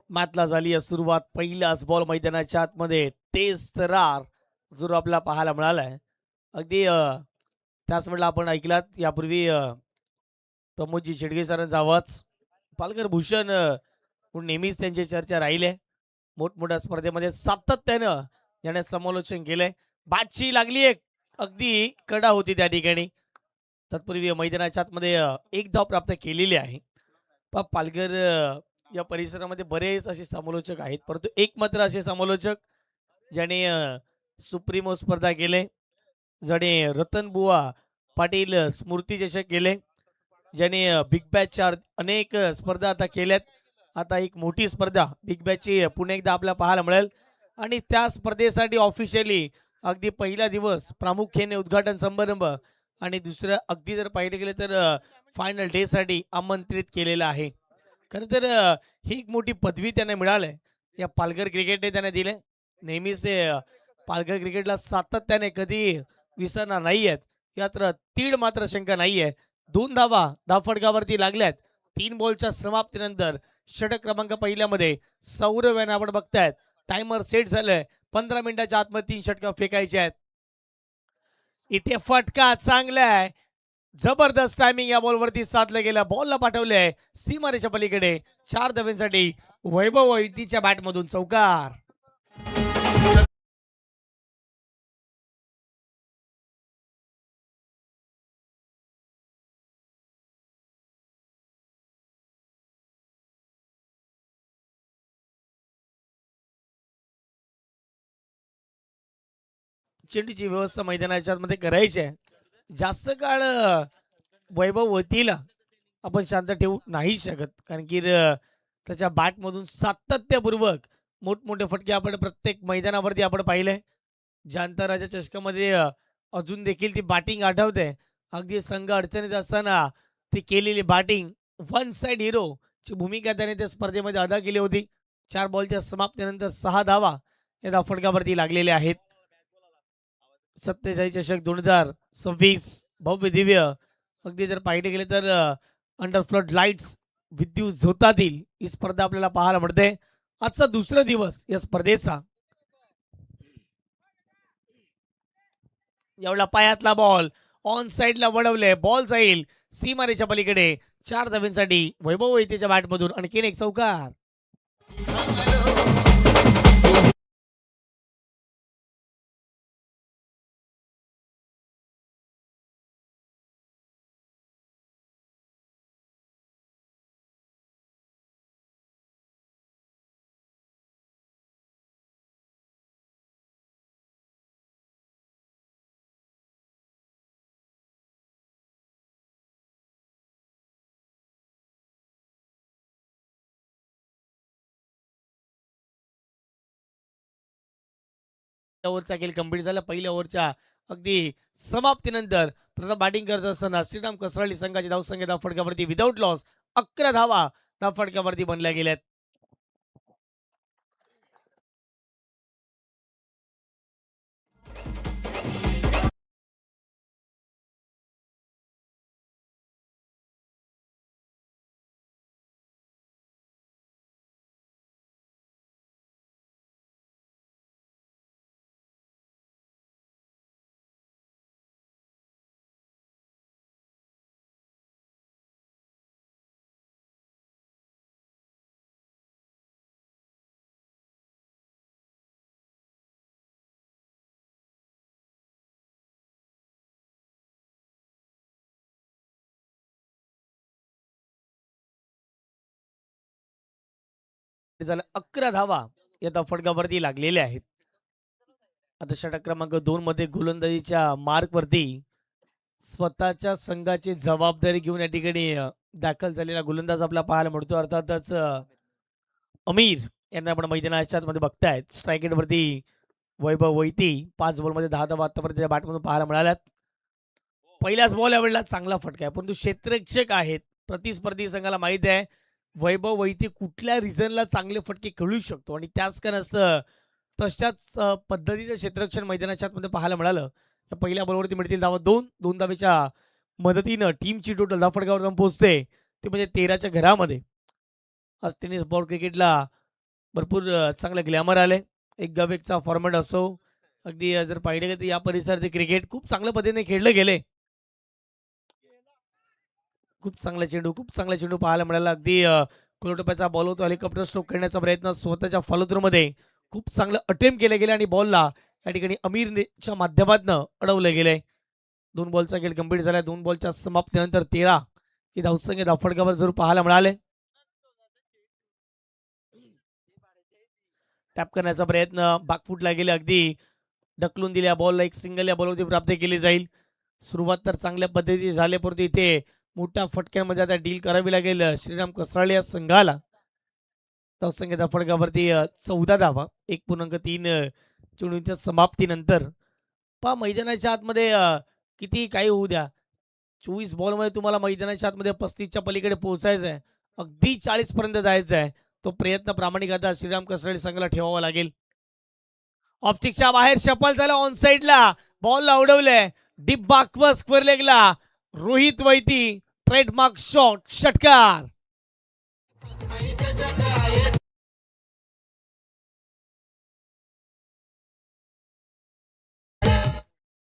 मॅचला झाली आहे सुरुवात. पहिलाच बॉल मैदानाच्या आतमध्ये तेज तरार जरूर आपल्याला पाहायला मिळालाय. अगदी त्याच वेळेला आपण ऐकलात यापूर्वी प्रमोदजी शेडगे सरांचा आवाज. पालघर भूषण म्हणून नेहमीच त्यांची चर्चा राहील आहे. मोठमोठ्या स्पर्धेमध्ये सातत्यानं याने समालोचन केलंय. बादची लागली एक अगदी कडा होती त्या ठिकाणी. तत्पूर्वी मैदानाच्या आतमध्ये एक धाव प्राप्त केलेली आहे. पालघर या परिसरामध्ये बरेच असे समालोचक आहेत, परंतु एक मात्र असे समालोचक ज्याने सुप्रीमो स्पर्धा केले, ज्याने रतन बुवा पाटील स्मृती चषक केले, ज्याने बिग बॅचच्या अनेक स्पर्धा आता केल्यात. आता एक मोठी स्पर्धा बिग बॅचची पुन्हा एकदा आपल्याला पाहायला मिळेल आणि त्या स्पर्धेसाठी ऑफिशियली अगदी पहिला दिवस प्रामुख्याने उद्घाटन समारंभ आणि दुसरं अगदी जर पाहिले गेले तर फायनल डे साठी आमंत्रित केलेलं आहे. खरं तर ही एक मोठी पदवी त्यांना मिळाली या पालघर क्रिकेटने त्यांना दिले. नेहमीच ते पालघर क्रिकेटला सातत्याने कधी विसरणार नाही आहेत यात तीड मात्र शंका नाही आहे. 2 धावा धाफडगावरती लागल्यात. 3 बॉलच्या समाप्तीनंतर षटक क्रमांक पहिल्यामध्ये सौरव यांना आपण बघतायत टायमर सेट झालंय. 15 मिनिटाच्या आतमध्ये 3 षटकं फेकायचे आहेत. इथे फटका चांगला आहे. जबरदस्त टायमिंग या बॉलवरती साधलं गेलं. बॉलला पाठवलंय सीमारेच्या पलीकडे. 4 धावांसाठी वैभव वैतीच्या बॅटमधून चौकार. चेंडूची व्यवस्था मैदानाच्या मध्ये करायची आहे. जास्त काळ वैभव वतीला आपण शांत ठेवू नाही शकत, कारण की त्याच्या बॅटमधून सातत्यपूर्वक मोठमोठे फटके आपण प्रत्येक मैदानावरती आपण पाहिले. जांताराच्या चषकामध्ये अजून देखील ती बॅटिंग आठवते. अगदी संघ अडचणीत असताना ती केलेली बॅटिंग, वन साइड हिरो ची भूमिका त्याने त्या स्पर्धेमध्ये अदा केली होती. 4 बॉलच्या समाप्तीनंतर 6 धावा या धावफटकावरती लागलेल्या आहेत. 47 चषक 2026 भव्य दिव्य अगदी जर पाहिले गेले तर अंडर फ्लड लाईट्स विद्युत झोतातील ही स्पर्धा आपल्याला पाहायला मिळते. आजचा दुसरा दिवस या स्पर्धेचा. एवढा पायातला बॉल ऑन साइडला वळवले. बॉल जाईल सीमारेच्या पलीकडे. 4 धावांसाठी वैभव वैतीच्या बॅटमधून आणखीन एक चौकार. ओव्हरचा खेळ कंप्लीट झाला. पहिल्या ओव्हरच्या अगदी समाप्तीनंतर प्रथम बॅटिंग करत असताना श्रीराम कसराळी संघाची धावसंख्या धावफटकावरती विदाऊट लॉस 11 धावा धावफटकावरती बनल्या गेल्यात. झालं 11 धावा या धावफटकावरती लागलेल्या आहेत. आता षटक क्रमांक 2 मध्ये गोलंदाजीच्या मार्कवरती स्वतःच्या संघाची जबाबदारी घेऊन या ठिकाणी दाखल झालेला गोलंदाज आपल्याला पाहायला मिळतो. अर्थातच अमीर यांना आपण मैदानाच्या मध्ये बघतायत. स्ट्राईक वरती वैभव वैती 5 बॉलमध्ये 10 धावा आतापर्यंत बॅटमधून पाहायला मिळाल्यात. पहिल्याच बॉल यावेळेला चांगला फटका आहे, परंतु क्षेत्ररक्षक आहेत. प्रतिस्पर्धी संघाला माहिती आहे वैभव वैती कुठल्या रिझनला चांगले फटके खेळू शकतो आणि त्याच कारणास्तव तशाच पद्धतीचं क्षेत्ररक्षण मैदानाच्या मध्ये पाहायला मिळालं. तर पहिल्या बॉलवरती मिळतील धावा 2 धावेच्या मदतीनं टीमची टोटल धावफटकावर जाऊन पोहोचते ते म्हणजे 13च्या घरामध्ये. आज टेनिस बॉल क्रिकेटला भरपूर चांगलं ग्लॅमर आले. एक गब एकचा फॉर्मॅट असो, अगदी जर पाहिलं गेलं तर या परिसरात क्रिकेट खूप चांगल्या पद्धतीने खेळलं गेले. खूप चांगला चेंडू पाहायला मिळाला. अगदी कोलटप्प्याचा बॉल होतो, हेलिकॉप्टर स्ट्रोक करण्याचा प्रयत्न स्वतःच्या फॉलोथ्रूमध्ये खूप चांगलं अटेम्प्ट केले गेले आणि बॉलला या ठिकाणी अमीरच्या माध्यमातून अडवलं गेलंय. 2 बॉलचा खेळ कंप्लीट झाला. 2 बॉलच्या समाप्तीनंतर 13 ही धावसंख्या धावफटकावर जरूर पाहायला मिळाले. टॅप करण्याचा प्रयत्न बाकफुटला गेले. अगदी ढकलून दिल्या बॉलला एक सिंगल या बॉलवरती प्राप्त केली जाईल. सुरुवात तर चांगल्या पद्धतीने झाली, परंतु इथे मोठ्या फटक्यामध्ये आता डील करावी लागेल श्रीराम कसराळे या संघाला. धावसंख्येच्या फटकावरती 14 धावा 1.3 चेंडूंच्या समाप्तीनंतर. पहा मैदानाच्या आतमध्ये किती काही होऊ द्या, 24 बॉलमध्ये तुम्हाला मैदानाच्या आतमध्ये 35च्या पलीकडे पोहोचायचं आहे, अगदी 40 पर्यंत जायचं आहे. तो प्रयत्न प्रामाणिक आता श्रीराम कसराळे संघाला ठेवावा लागेल. ऑप्टिकच्या बाहेर शपल झाला, ऑन साईडला बॉलला उडवलंय डीप बाकवर स्क्वेअर लेगला. रोहित वैती ट्रेडमार्क शॉट षटकार.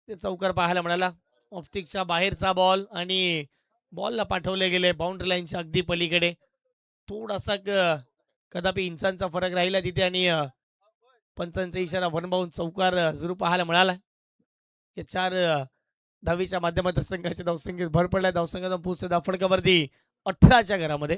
ते चौकार पाहायला मिळाला. ऑप्टिकच्या बाहेरचा बॉल आणि बॉलला पाठवले गेले बाउंड्री लाईनच्या अगदी पलीकडे. थोडासा कदापि इंचांचा फरक राहिला तिथे आणि पंचांचा इशारा वन बाउंड चौकार जरूर पाहायला मिळाला. या 4 धावीच्या माध्यमातून संघाच्या धावसंख्येत भर पडल्या. धावसंख्याचा पोहोचते धावफटकावरती 18च्या घरामध्ये.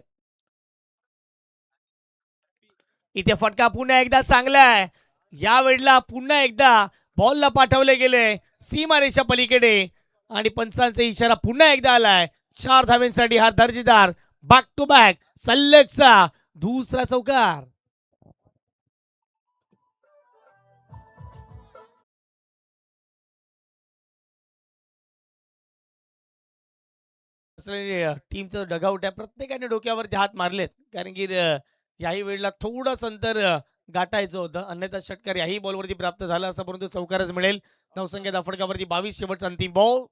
इथे फटका पुन्हा एकदा चांगला आहे. या वेळेला पुन्हा एकदा बॉलला पाठवले गेले सीमारेषा पलीकडे आणि पंचांचा इशारा पुन्हा एकदा आलाय. 4 धाव्यांसाठी हा दर्जेदार बॅक टू बॅक सलगचा दुसरा चौकार. टीमचं डगआउट आहे. प्रत्येकाने डोक्यावरती हात मारलेत, कारण की याही वेळेला थोडंच अंतर गाठायचं होतं, अन्यथा षटकार याही बॉलवरती प्राप्त झाला असता, परंतु चौकारच मिळेल. धावसंख्या धावफटकावरती 22 शेवटचा अंतिम बॉल.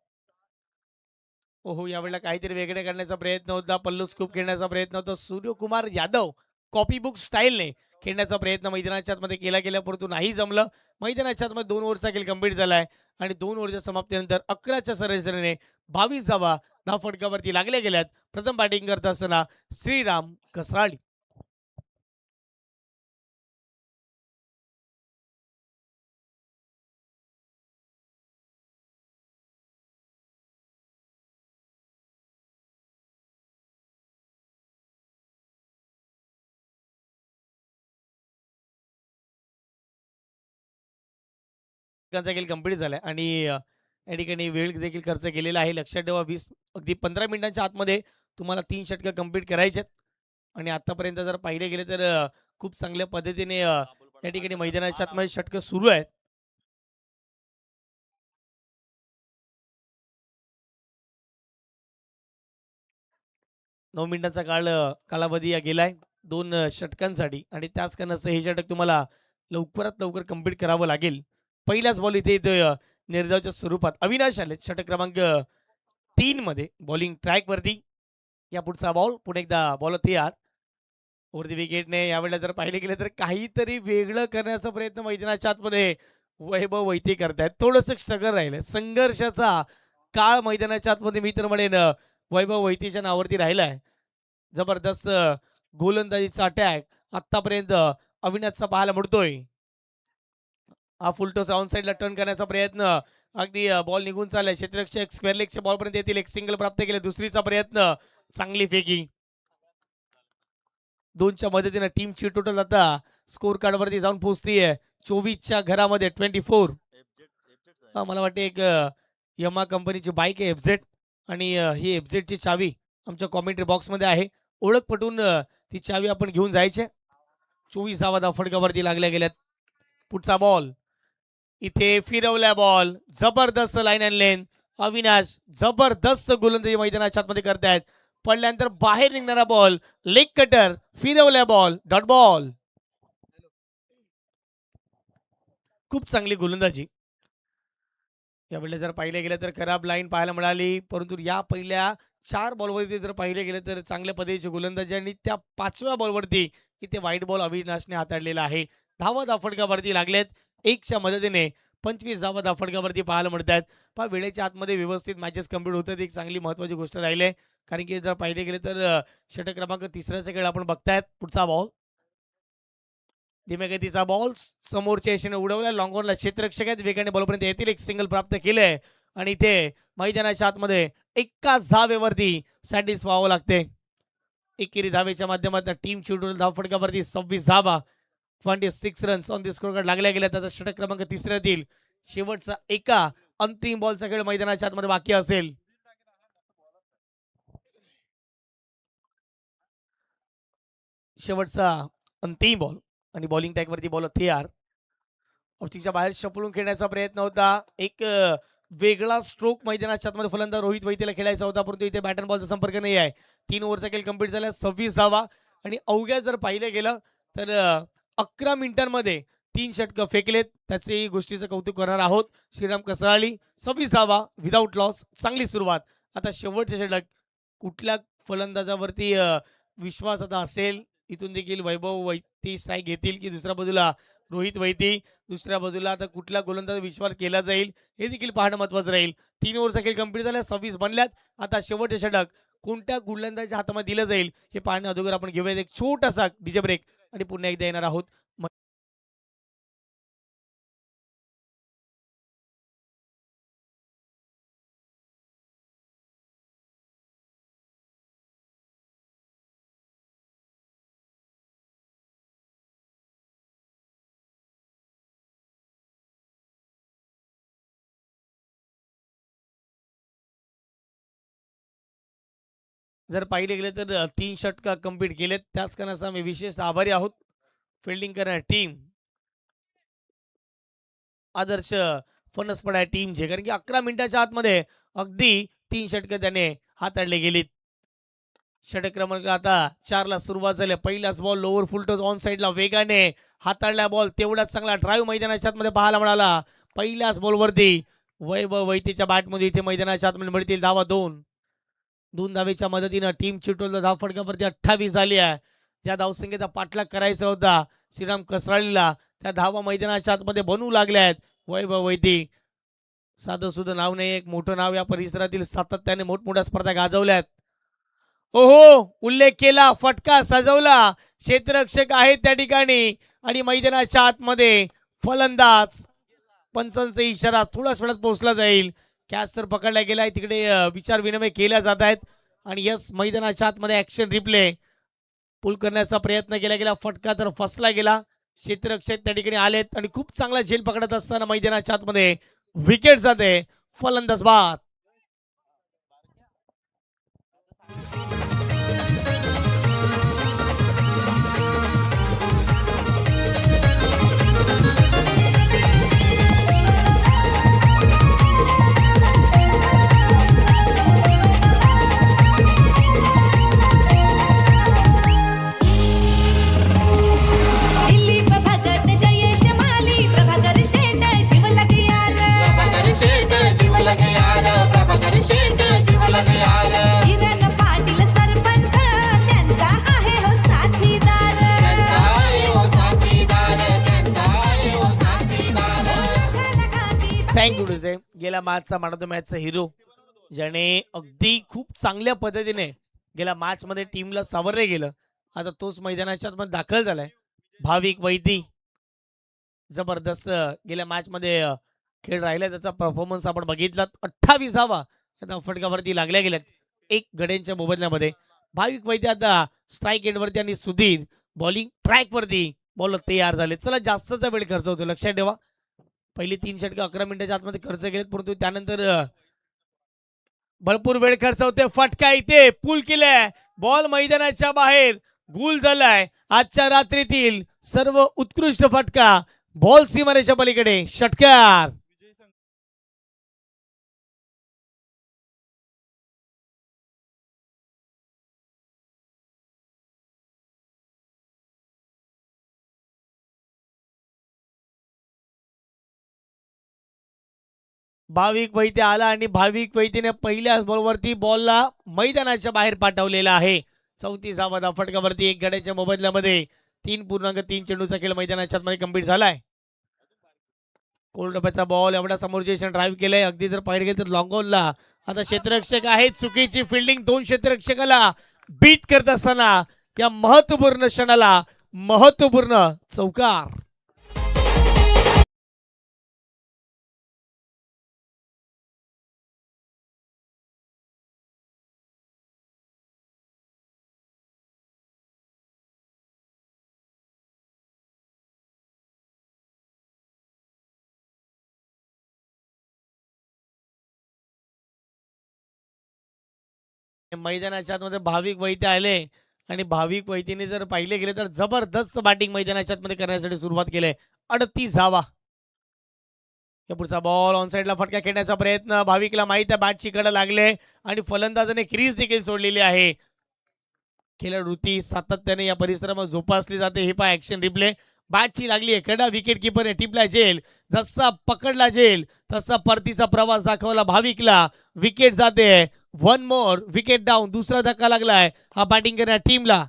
ओहो, यावेळेला काहीतरी वेगळे करण्याचा प्रयत्न होता. पल्लू स्कूप खेळण्याचा प्रयत्न होता. सूर्यकुमार यादव कॉपी बुक स्टाईलने खेळण्याचा प्रयत्न मैदानाच्या आतमध्ये केला गेला, परंतु नाही जमलं. मैदानाच्या आतमध्ये 2 ओव्हरचा खेळ कंप्लीट झालाय आणि 2 ओव्हरच्या समाप्तीनंतर 11च्या सरासरीने 22 धावा धावफटकावरती लागल्या गेल्यात. प्रथम बॅटिंग करत असताना श्रीराम कसराळी. खेळ कंप्लीट झालाय आणि या ठिकाणी वेळ देखील खर्च केलेला आहे. लक्षात ठेवा, 20 अगदी 15 मिनिटांच्या आतमध्ये तुम्हाला 3 षटकं कंप्लीट करायचे आणि आतापर्यंत जर पाहिले गेले तर खूप चांगल्या पद्धतीने या ठिकाणी मैदानाच्या आतमध्ये षटकं सुरू आहेत. 9 मिनिटांचा कालावधी गेलाय 2 षटकांसाठी आणि त्याच कारणास्तव हे षटक तुम्हाला लवकरात लवकर कंप्लीट करावं लागेल. पहिल्याच बॉल इथे निर्धावाच्या स्वरूपात अविनाश आले षटक क्रमांक 3 मध्ये बॉलिंग ट्रॅकवरती. या पुढचा बॉल पुन्हा एकदा बॉल तयार वरती विकेटने. यावेळेला जर पाहिले गेले तर काहीतरी वेगळं करण्याचा प्रयत्न मैदानाच्या आतमध्ये वैभव वैती करतायत. थोडंसं स्ट्रगल राहिलंय, संघर्षाचा काळ मैदानाच्या आतमध्ये मी तर म्हणेन वैभव वैतीच्या नावावरती राहिलाय. जबरदस्त गोलंदाजीचा अटॅक आतापर्यंत अविनाशचा पाहायला मिळतोय. हा फुलटॉस ऑन साईडला टर्न करण्याचा प्रयत्न, अगदी बॉल निघून चाललाय क्षेत्ररक्षक स्क्वेअर लेगच्या बॉलपर्यंत येतील. एक सिंगल प्राप्त केले. दुसरीचा प्रयत्न, चांगली फेकी. 2च्या मदतीने टीमची टोटल आता स्कोर कार्डवरती जाऊन पोहोचतीये 24च्या घरामध्ये 24. मला वाटते एक यमा कंपनीची बाईक आहे एफझेड आणि ही एफझेडची चावी आमच्या कॉमेंट्री बॉक्समध्ये आहे. ओळख पटवून ती चावी आपण घेऊन जायचे. 24 धावा फटकावरती लागल्या गेल्यात. पुढचा बॉल इथे फिरवल्या बॉल, जबरदस्त लाईन अँड लेन. अविनाश जबरदस्त गोलंदाजी मैदानाच्या आतमध्ये करतायत. पडल्यानंतर बाहेर निघणारा बॉल, लेग कटर, फिरवल्या बॉल, डॉट बॉल. खूप चांगली गोलंदाजी यावेळेला जर पाहिलं गेलं तर खराब लाईन पाहायला मिळाली, परंतु या पहिल्या 4 बॉलवरती जर पाहिलं गेलं तर चांगल्या पद्धतीची गोलंदाजी आणि त्या 5व्या बॉलवरती इथे व्हाईट बॉल अविनाशने हाताळलेला आहे. धावा धाफडकावरती लागलेत 1च्या मदतीने 25 धावा धाफडकावरती पाहायला मिळत आहेत. पहा वेळेच्या आतमध्ये व्यवस्थित मॅचेस कंप्लीट होतात, एक चांगली महत्त्वाची गोष्ट राहिली आहे. कारण की जर पाहिले गेले तर षटक क्रमांक 3ऱ्याचा खेळ आपण बघतायत. पुढचा बॉल धीम्या गतीचा बॉल समोरच्या दिशेने उडवला, लॉंग ऑनला क्षेत्ररक्षक आहेत, वेगाने बॉलपर्यंत येतील, एक सिंगल प्राप्त केलंय आणि इथे मैदानाच्या आतमध्ये एकाच धावेवरती सॅटिस्फाय व्हावं लागते. एकेरी धावेच्या माध्यमातून टीम टोटल धावफटकावरती 26 धावा, 26 runs on the score card लागल्या गेल्या. आता षटक क्रमांक 3ऱ्यातील शेवटचा एका अंतिम बॉलचा खेळ मैदानाच्या आतमध्ये बाकी असेल. शेवटचा अंतिम बॉल आणि बॉलिंग टॅगवरती बॉल तयार. ऑप्टिकच्या बाहेर शपळून खेळण्याचा प्रयत्न होता. एक वेगळा स्ट्रोक मैदानाच्या आतमध्ये फलंदाज रोहित वैतीला खेळायचा होता, परंतु इथे बॅट अँड बॉलचा संपर्क नाही आहे. 3 ओव्हरचा खेळ कंप्लीट झाला, 26 धावा आणि अवघ्या जर पाहिलं गेलं तर 11 मिनिटांमध्ये 3 षटकं फेकलेत. त्याचे गोष्टीचं कौतुक करणार आहोत. श्रीराम कसराळी 26 धावा विदाऊट लॉस, चांगली सुरुवात. आता शेवटचे षटक कुठल्या फलंदाजावरती विश्वास आता असेल, इथून देखील वैभव वैती स्ट्राईक घेतील की दुसऱ्या बाजूला रोहित वैती, दुसऱ्या बाजूला आता कुठल्या गोलंदाज विश्वास केला जाईल हे देखील पाहणं महत्त्वाचं राहील. 3 ओव्हरचा खेळ कंप्लीट झाला, 26 बनल्यात. आता शेवटचे षटक कोणत्या गोलंदाजाच्या हातामध्ये दिलं जाईल हे पाहण्या अगोदर आपण घेऊयात एक छोटासा डीजे ब्रेक आणि पुन्हा एकदा येणार आहोत. जर पाहिले गेले तर 3 षटकं कंप्लीट केलेत, त्याच कारणाचा आम्ही विशेष आभारी आहोत. फिल्डिंग करणारी टीम आदर्श फणसपड आहे टीमचे, कारण की 11 मिनिटाच्या आतमध्ये अगदी 3 षटकं त्याने हाताळले गेलीत. षटक क्रमांक आता 4ला सुरुवात झाली. पहिलाच बॉल लोअर फुलटॉस ऑन साईडला वेगाने हाताळला बॉल, तेवढाच चांगला ड्राईव्ह मैदानाच्या आतमध्ये पाहायला मिळाला. पहिल्याच बॉलवरती वैभव वैतीच्या बॅटमध्ये इथे मैदानाच्या आतमध्ये मिळतील धावा 2 धावेच्या मदतीनं टीम चिटोल धाव फडकावरती 28 झाली आहे. ज्या धावसंख्येचा पाठलाग करायचा होता श्रीराम कसराळीला, त्या धावा मैदानाच्या आतमध्ये बनवू लागल्या आहेत. वैभव वैती साधं सुद्धा नाव नाही, एक मोठं नाव या परिसरातील, सातत्याने मोठमोठ्या स्पर्धा गाजवल्यात. ओहो, उल्लेख केला, फटका सजवला, क्षेत्ररक्षक आहेत त्या ठिकाणी आणि मैदानाच्या आतमध्ये फलंदाज. पंचांचा इशारा थोड्याच वेळात पोहोचला जाईल. कॅच तर पकडला गेलाय, तिकडे विचार विनिमय केल्या जात आहेत आणि यस मैदानाच्या आतमध्ये ऍक्शन रिप्ले पुल करण्याचा प्रयत्न केला गेला, फटका तर फसला गेला. क्षेत्ररक्षक त्या ठिकाणी आलेत आणि खूप चांगला झेल पकडत असताना मैदानाच्या आतमध्ये विकेट जाते, फलंदाज बाद. दिलीप भगत जयेश माली प्रभाकर शेट जीव लग यार प्रभाकर शेठ जीव लगे यार, प्रभाकर शेठ जीव लगे यार. किरण पाटील सरपंच त्यांचा आहे हो साथीदार त्यांचा आहे हो साथीदार, त्यांचा आहे हो साथीदार. थँक्यू टू गेल्या मॅचचा मॅन ऑफ द मॅचचा हिरो, ज्याने अगदी खूप चांगल्या पद्धतीने गेल्या मॅच मध्ये टीमला सावरले गेलं. आता तोच मैदानाच्या आतमध्ये दाखल झालाय. भाविक वैदी जबरदस्त गेल्या मॅच मध्ये खेळ राहिला, त्याचा परफॉर्मन्स आपण बघितला. 28 धावा त्या फटकावरती लागल्या गेल्यात एक गड्यांच्या मोबदल्यामध्ये. भाविक वैद्य आता स्ट्राईक एंडवरती आणि सुधीर बॉलिंग ट्रॅकवरती बॉलर तयार झाले. चला जास्तचा वेळ खर्च होतो, लक्षात ठेवा. पहिली 3 षटकं 11 मिनिटाच्या आतमध्ये खर्च केलेत, परंतु त्यानंतर भरपूर वेळ खर्च होते. फटका इथे पूल केलाय, बॉल मैदानाच्या बाहेर गुल झालाय. आजच्या रात्रीतील सर्व उत्कृष्ट फटका, बॉल सीमारेच्या पलीकडे, षटकार. भाविक वैद्य आला आणि भाविक वैद्यने पहिल्याच बॉलवरती बॉलला मैदानाच्या बाहेर पाठवलेला आहे. 34 धावा फटकावरती एक गड्याच्या मोबदल्यामध्ये 3.3 चेंडूचा खेळ मैदानाच्या आतमध्ये कंप्लीट झालाय. कोलटप्प्याचा बॉल एवढा समोर जे ड्राईव्ह केलंय, अगदी जर पाहिजे गेलं तर लॉंगॉनला आता क्षेत्ररक्षक आहेत. चुकीची फिल्डिंग, दोन क्षेत्ररक्षकाला बीट करत असताना या महत्वपूर्ण क्षणाला महत्वपूर्ण चौकार. मैदानाच्या आतमध्ये भाविक वैद्य आले आणि भाविक वैद्यने जर पाहिले गेले तर जबरदस्त बॅटिंग मैदानाच्या आतमध्ये करण्यासाठी सुरुवात केली. 38 धावा. या पुढचा बॉल ऑन साइडला फटका खेळण्याचा प्रयत्न. भाविकला माहित आहे बॅटची कड लागले आणि फलंदाजाने क्रीज देखील सोडलेली आहे. खेळाडूती सातत्याने या परिसरामध्ये जोपासली जाते. हे पहा ऍक्शन रिप्ले. बॅटची लागली आहे कडा. Wicket किपरने टिपला gel. जसा पकडला जेल तसा परतीचा प्रवास दाखवला भाविकला. विकेट जाते. One more wicket down. दुसरा धक्का लागलाय हा बॅटिंग करणाऱ्या टीमला.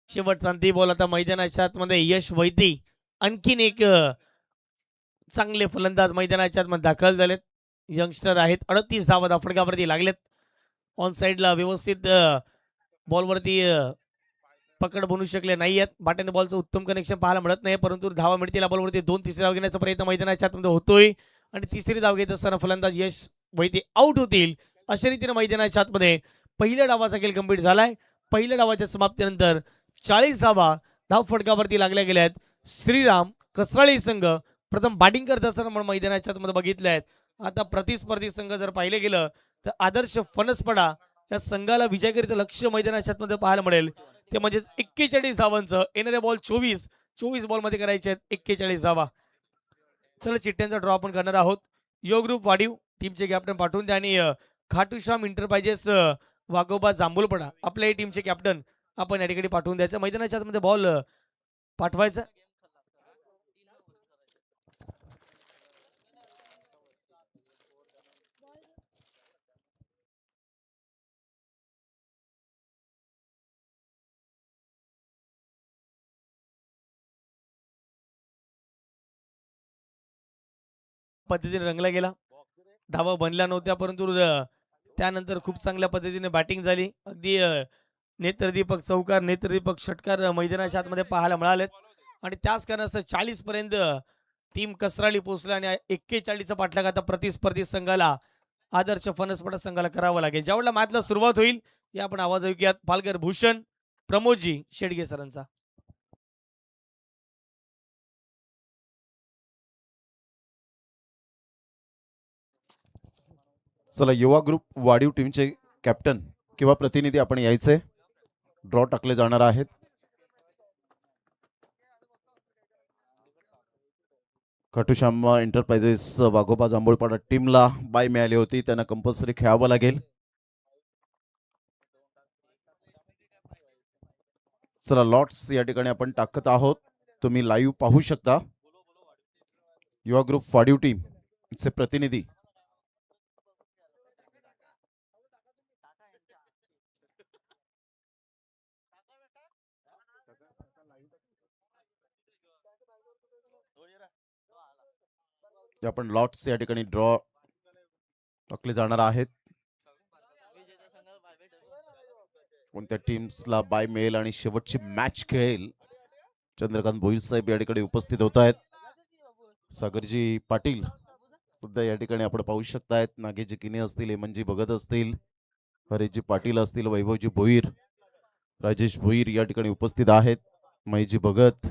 शेवटचा अंतिम बॉल आता मैदानाच्या आतमध्ये यश वैदी आणखीन एक चांगले फलंदाज मैदानाच्या आतमध्ये दाखल झालेत. यंगस्टर आहेत. 38 धावा फटकावरती लागलेत. ऑन साइडला व्यवस्थित बॉलवरती पकड बनू शकले नाही आहेत. बाट्याने बॉलचं उत्तम कनेक्शन पाहायला मिळत नाही, परंतु धावा मिळतील. बॉलवरती 2-3 धाव घेण्याचा प्रयत्न मैदानाच्या आतमध्ये होतोय आणि तिसरी धाव घेत असताना फलंदाज यश वैदी आउट होतील. अशा रीतीने मैदानाच्या आतमध्ये पहिल्या डावाचा खेळ कंप्लीट झालाय. पहिल्या डावाच्या समाप्तीनंतर 40 धाव फटकावरती लागल्या गेल्यात. श्रीराम कसराळी संघ प्रथम बॅटिंग करत असताना आपण मैदानाच्या आतमध्ये बघितले आहेत. आता प्रतिस्पर्धी संघ जर पाहिले गेलं तर आदर्श फणसपडा या संघाला विजयकरिता लक्ष मैदानाच्या आतमध्ये पाहायला मिळेल. ते म्हणजे 41 धावांचं. येणारे बॉल 24 बॉलमध्ये करायचे आहेत 41 धावा. चला चिठ्ठ्यांचा ड्रॉ आपण करणार आहोत. यो ग्रुप वाढीव टीमचे कॅप्टन पाठवून द्या आणि खाटूश्याम एंटरप्राइजेस वाघोबा जांभूलपडा आपल्या टीमचे कॅप्टन आपण या ठिकाणी पाठवून द्यायचं. मैदानाच्या आतमध्ये बॉल पाठवायचा. पद्धतीने रंगला गेला. धावा बनल्या नव्हत्या, परंतु त्यानंतर खूप चांगल्या पद्धतीने बॅटिंग झाली. अगदी नेत्रदीपक चौकार, नेत्रदीपक षटकार मैदानाच्या आतमध्ये पाहायला मिळालेत आणि त्याच कारणास्तव 40 पर्यंत टीम कसराळी पोहोचला आणि 41चा पाठलाग आता प्रतिस्पर्धी संघाला आदर्श फणसपडा संघाला करावा लागेल. ज्यावेळेला मॅचला सुरुवात होईल या आपण आवाज ऐकूयात पालकर भूषण प्रमोदजी शेडगे सरांचा. चला युवा ग्रुप वाढीव टीमचे कॅप्टन किंवा प्रतिनिधी आपण यायचे. ड्रॉ टाकले जाणार आहेत. खाटूश्याम एंटरप्राइजेस वाघोबा जांभूळपाडा टीमला बाय मिळाली होती, त्यांना कंपल्सरी खेळावं लागेल. चला लॉट्स या ठिकाणी आपण टाकत आहोत. तुम्ही लाईव्ह पाहू शकता. युवा ग्रुप वाढीव टीम चे प्रतिनिधी आपण लॉट्स या ठिकाणी ड्रॉ टाकले जाणार आहेत. कोणत्या टीम्सला बाय मिळेल आणि शेवटची मॅच खेळेल चंद्रकांत भोईर साहेब या ठिकाणी उपस्थित होत आहेत. सागरजी पाटील सुद्धा या ठिकाणी आपण पाहू शकतायत. नागेशजी किने असतील, हेमंतजी भगत असतील, हरेशजी पाटील असतील, वैभवजी भोईर, राजेश भोईर या ठिकाणी उपस्थित आहेत. महेशजी भगत,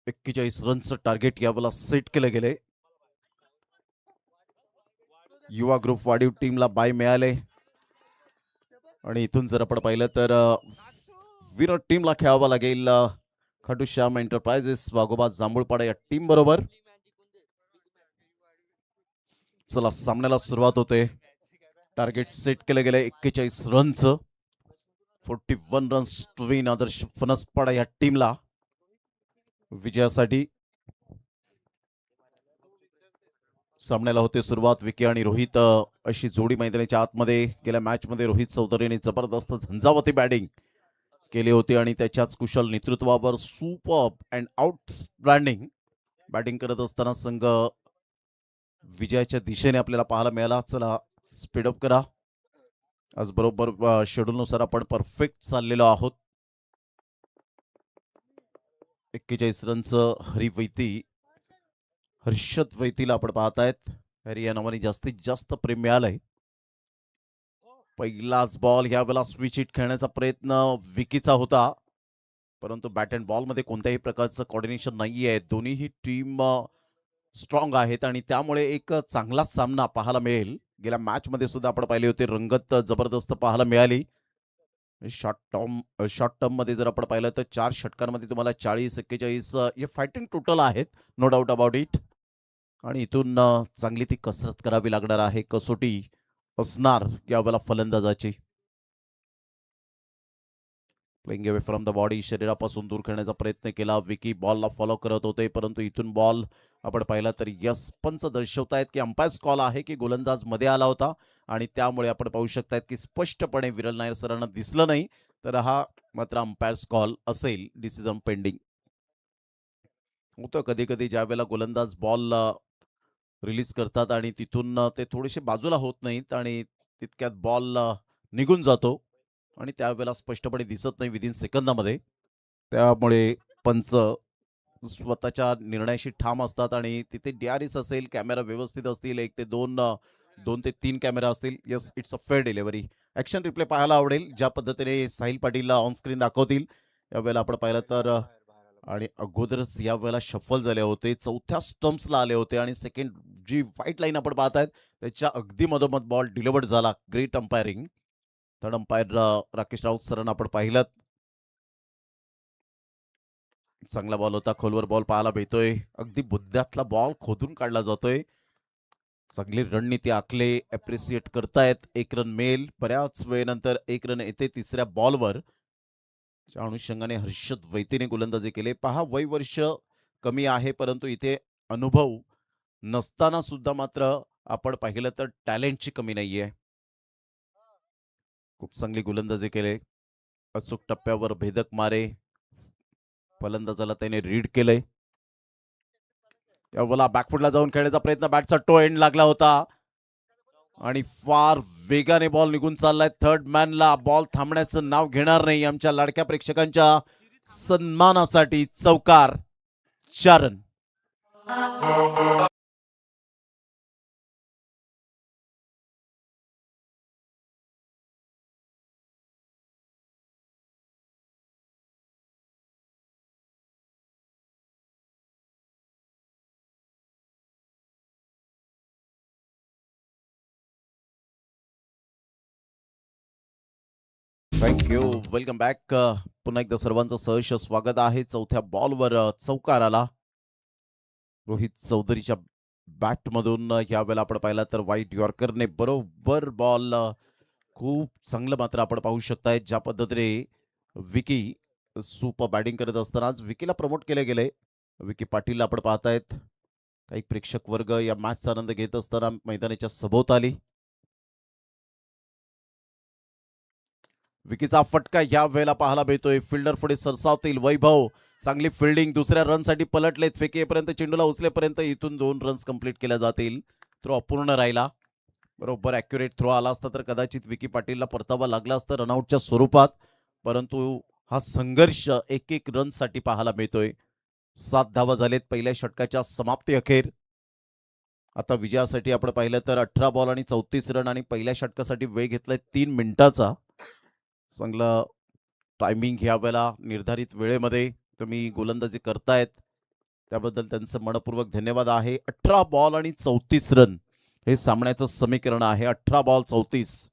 एक्केचाळीस रनचं टार्गेट यावेळेला सेट केलं गेले. युवा ग्रुप वाढीव टीमला बाय मिळाले आणि इथून जर आपण पाहिलं तर विराट टीमला खेळावं लागेल खाटू श्याम एंटरप्राइजेस वाघोबा जांभूळपाडा या टीम बरोबर. चला सामन्याला सुरुवात होते. टार्गेट सेट केलं गेलं 41 रनचं. 41 रन्स टू विन आदर्श फणसपाडा या टीमला विजयासाठी. सामन्याला होते सुरुवात. विकी आणि रोहित अशी जोडी मैदानाच्या आतमध्ये. गेल्या मॅच मध्ये रोहित चौधरीने जबरदस्त झंझावती बॅटिंग केली होती आणि त्याच्याच कुशल नेतृत्वावर सुपर अँड आउटस्टँडिंग बॅटिंग करत असताना संघ विजयाच्या दिशेने आपल्याला पाहायला मिळाला. चला स्पीडअप करा. आज बरोबर शेड्यूलनुसार आपण परफेक्ट चाललेलो आहोत. 41 रनचं हर्षद वैतीला आपण पाहतायत. हरी या नावाने जास्तीत जास्त प्रेम मिळालंय. पहिलाच बॉल ह्या वेळेला स्विच हिट खेळण्याचा प्रयत्न विकीचा होता, परंतु बॅट अँड बॉल मध्ये कोणत्याही प्रकारचं कॉर्डिनेशन नाहीये. दोन्हीही टीम स्ट्रॉंग आहेत आणि त्यामुळे एक चांगला सामना पाहायला मिळेल. गेल्या मॅच मध्ये सुद्धा आपण पाहिले होते, रंगत जबरदस्त पाहायला मिळाली. शॉर्ट टर्म मध्ये जर आपण पाहिलं तर 4 षटकांमध्ये तुम्हाला 40-41 हे फायटिंग टोटल आहेत, नो डाऊट अबाउट इट. आणि इथून चांगली ती कसरत करावी लागणार आहे. कसोटी असणार यावेळेला फलंदाजाची. Playing away from the body, शरीरापासून दूर करण्याचा प्रयत्न केला. विकी बॉलला फॉलो करत होते, परंतु इथून बॉल आपण पाहिला तर यस पंच दर्शवतायत की अंपायर्स कॉल आहे की गोलंदाज मध्ये आला होता आणि त्यामुळे आपण पाहू शकतायत की स्पष्टपणे विरल नायर सरांना दिसलं नाही, तर हा मात्र अंपायर्स कॉल असेल. डिसिजन पेंडिंग होतं. कधी कधी ज्या वेळेला गोलंदाज बॉल रिलीज करतात आणि तिथून ते थोडेसे बाजूला होत नाहीत आणि तितक्यात बॉल निघून जातो आणि त्यावेळेला स्पष्टपणे दिसत नाही विदिन सेकंदामध्ये. त्यामुळे पंच स्वतःच्या निर्णयाशी ठाम असतात आणि तिथे DRS असेल, कॅमेरा व्यवस्थित असतील, 1 ते 2 ते 3 कॅमेरा असतील. Yes, it's a fair delivery. Action replay पाहायला आवडेल ज्या पद्धतीने साहिल पाटीलला ऑन स्क्रीन दाखवतील यावेळेला आपण पाहिलं तर. आणि अगोदरच या वेळेला शफल झाले होते, 4थ्या स्टम्प्सला आले होते आणि सेकंड जी व्हाईट लाईन आपण पाहतायत त्याच्या अगदी मधोमध बॉल डिलिव्हर्ड झाला. Great umpiring. Third umpire Rakesh Raut सरांना आपण पाहिलं. चांगला बॉल होता, खोलवर बॉल पाहायला मिळतोय. अगदी बुद्ध्यातला बॉल खोदून काढला जातोय. चांगली रणनीती आखले अप्रिशिएट करतायत. 1 रन मिळेल. बऱ्याच वेळेनंतर 1 रन येते तिसऱ्या बॉलवर. त्या अनुषंगाने हर्षद वैतीने गोलंदाजी केले. पहा, वय वर्ष कमी आहे, परंतु इथे अनुभव नसताना सुद्धा मात्र आपण पाहिलं तर टॅलेंटची कमी नाहीये. खूप चांगली गोलंदाजी केले. अचूक टप्प्यावर भेदक मारे. फलंदाजाला त्याने रीड केलंय. यावेळेला बॅकफुटला जाऊन खेळण्याचा प्रयत्न, बॅटचा टो एंड लागला होता आणि फार वेगाने बॉल निघून चाललाय. थर्ड मॅनला बॉल थांबण्याचं नाव घेणार नाही. आमच्या लाडक्या प्रेक्षकांच्या सन्मानासाठी चौकार. 4 रन. थँक्यू. Welcome back. पुन्हा एकदा सर्वांचं सहर्ष स्वागत आहे. चौथ्या बॉलवर चौकार आला रोहित चौधरीच्या बॅटमधून. यावेळेला आपण पाहिला तर व्हाईट यॉर्करने बरोबर बॉल खूप चांगलं मात्र आपण पाहू शकताय ज्या पद्धतीने विकी सुपर बॅटिंग करत असताना आज विकीला प्रमोट केले गेले. विकी पाटील आपण पाहतायत. काही प्रेक्षक वर्ग या मॅचचा आनंद घेत असताना मैदानाच्या सभोवताली. विकीचा फटका या वेळेला पाहायला मिळतोय. फिल्डर पुढे सरसावतील. वैभव चांगली फिल्डिंग. दुसऱ्या रनसाठी पलटलेत. फेकेपर्यंत चेंडूला उचलेपर्यंत इथून 2 रन्स कंप्लीट केल्या जातील. थ्रो अपूर्ण राहिला. बरोबर ॲक्युरेट थ्रो आला असता तर कदाचित विकी पाटीलला परतावा लागला असता रनआउटच्या स्वरूपात, परंतु हा संघर्ष 1-1 रनसाठी पाहायला मिळतोय. 7 धावा झालेत पहिल्या षटकाच्या समाप्ती अखेर. आता विजयासाठी आपण पाहिलं तर 18 बॉल आणि 34 रन आणि पहिल्या षटकासाठी वेळ घेतलाय 3 मिनिटाचा. चांगलं टायमिंग ह्या वेळेला निर्धारित वेळेमध्ये तुम्ही गोलंदाजी करतायत त्याबद्दल त्यांचं मनपूर्वक धन्यवाद आहे. 18 बॉल आणि 34 रन हे सामन्याचं समीकरण आहे. 18 बॉल 34.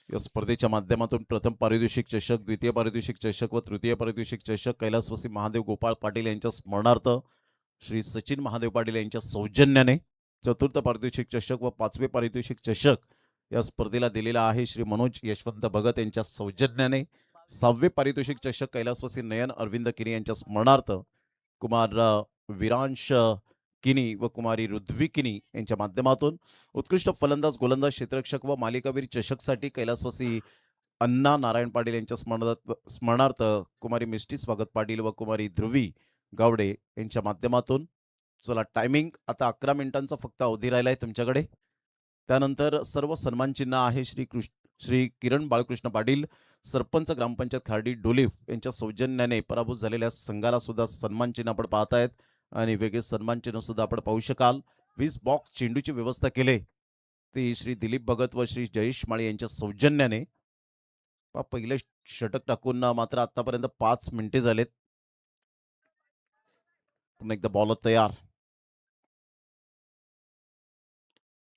या स्पर्धेच्या माध्यमातून प्रथम पारितोषिक चषक, द्वितीय पारितोषिक चषक व तृतीय पारितोषिक चषक कैलासवासी महादेव गोपाळ पाटील यांच्या स्मरणार्थ श्री सचिन महादेव पाटील यांच्या सौजन्याने, चतुर्थ पारितोषिक चषक व पाचवे पारितोषिक चषक या स्पर्धेला दिलेला आहे श्री मनोज यशवंत भगत यांच्या सौजन्याने, सहावे पारितोषिक चषक कैलासवासी नयन अरविंद किनी यांच्या स्मरणार्थ कुमार विरांश किनी व कुमारी रुद्वी किनी यांच्या माध्यमातून, उत्कृष्ट फलंदाज, गोलंदाज, क्षेत्ररक्षक व मालिकावीर चषकसाठी कैलासवासी अण्णा नारायण पाटील यांच्या स्मरणार्थ कुमारी मिष्टी स्वागत पाटील व कुमारी ध्रुवी गावडे यांच्या माध्यमातून. चला, टायमिंग आता 11 मिनिटांचा फक्त अवधी राहिलाय तुमच्याकडे. त्यानंतर सर्व सन्मान चिन्ह आहे श्री किरण बाळकृष्ण पाटील, सरपंच ग्रामपंचायत खार्डी डोलीफ यांच्या सौजन्याने पराभूत झालेल्या संघाला सुद्धा सन्मान चिन्ह आपण पाहतायत आणि वेगळे सन्मान चिन्ह सुद्धा आपण पाहू शकाल. 20 बॉक्स चेंडूची व्यवस्था केली ती श्री दिलीप भगत व श्री जयेश माळी यांच्या सौजन्याने. पहिले षटक टाकून मात्र आतापर्यंत 5 मिनिटे झालेत. पुन्हा एकदा बॉलर तयार.